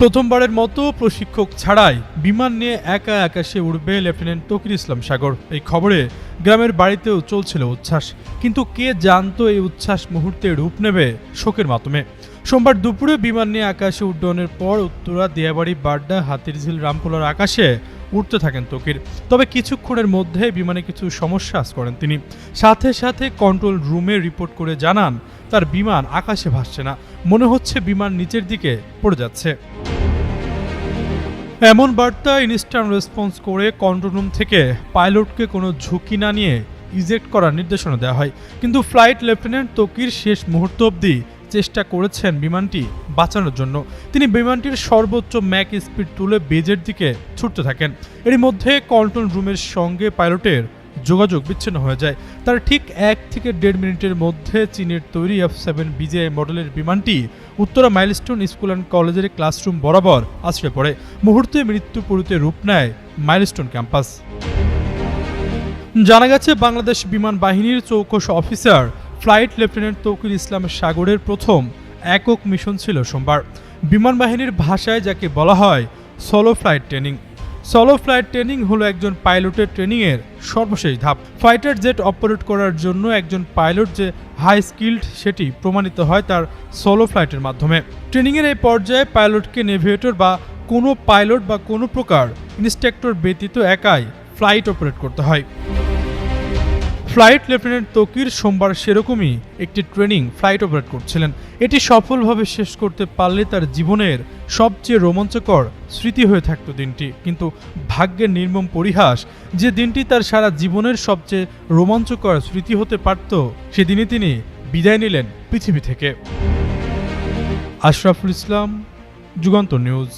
প্রথমবারের মতো প্রশিক্ষক ছাড়াই বিমান নিয়ে একা আকাশে উড়বে লেফটেন্যান্ট তৌকির ইসলাম সাগর। এই খবরে গ্রামের বাড়িতেও চলছিল উচ্ছ্বাস, কিন্তু কে জানতো এই উচ্ছ্বাস মুহূর্তে রূপ নেবে শোকের মাধ্যমে। সোমবার দুপুরে বিমান নিয়ে আকাশে উড্ডয়নের পর উত্তরা, দিয়াবাড়ি, বাড্ডা, হাতিরঝিল, রামপুরার আকাশে উঠতে থাকেন তৌকির। তবে কিছুক্ষণের মধ্যে বিমানে কিছু সমস্যা করেন তিনি। সাথে সাথে কন্ট্রোল রুমে রিপোর্ট করে জানান তার বিমান আকাশে ভাসছে না, মনে হচ্ছে বিমান নিচের দিকে পড়ে যাচ্ছে। এমন বার্তা ইনস্ট্যান্ট রেসপন্স করে কন্ট্রোল রুম থেকে পাইলটকে কোনো ঝুঁকি না নিয়ে ইজেক্ট করার নির্দেশনা দেওয়া হয়। কিন্তু ফ্লাইট লেফটেন্যান্ট তৌকির শেষ মুহূর্ত অবধি চেষ্টা করেছেন বিমানটি বাঁচানোর জন্য। তিনি বিমানটির সর্বোচ্চ ম্যাক স্পিড তুলে বেজের দিকে ছুটতে থাকেন। এর মধ্যে কন্ট্রোল রুমের সঙ্গে পাইলটের যোগাযোগ বিচ্ছিন্ন হয়ে যায়। তার ঠিক 1 থেকে 1.5 মিনিটের মধ্যে চীনের তৈরি F7 BGI মডেলের বিমানটি উত্তরা মাইলস্টোন স্কুল অ্যান্ড কলেজের ক্লাসরুম বরাবর আছড়ে পড়ে। মুহূর্তে মৃত্যুপুরীতে রূপ নেয় মাইলস্টোন ক্যাম্পাস। জানা গেছে, বাংলাদেশ বিমান বাহিনীর চৌকস অফিসার ফ্লাইট লেফটেন্যান্ট তৌকির ইসলাম সাগরের প্রথম একক মিশন ছিল সোমবার। বিমান বাহিনীর ভাষায় যাকে বলা হয় solo flight training. Solo flight training হলো একজন পাইলটের ট্রেনিংয়ের সর্বশেষ ধাপ। ফাইটার জেট অপারেট করার জন্য একজন পাইলট যে হাই স্কিল্ড সেটি প্রমাণিত হয় তার সোলো ফ্লাইটের মাধ্যমে। ট্রেনিংয়ের এই পর্যায়ে পাইলটকে নেভিগেটর বা কোনো পাইলট বা কোনো প্রকার ইনস্ট্রাক্টর ব্যতীত একাই ফ্লাইট অপারেট করতে হয়। ফ্লাইট লেফটেন্যান্ট তৌকির সোমবার সেরকমই একটি ট্রেনিং ফ্লাইট অপারেট করছিলেন। এটি সফলভাবে শেষ করতে পারলে তার জীবনের সবচেয়ে রোমাঞ্চকর স্মৃতি হয়ে থাকত দিনটি। কিন্তু ভাগ্যের নির্মম পরিহাস, যে দিনটি তার সারা জীবনের সবচেয়ে রোমাঞ্চকর স্মৃতি হতে পারত, সেদিনই তিনি বিদায় নিলেন পৃথিবী থেকে। আশরাফুল ইসলাম, যুগান্তর নিউজ।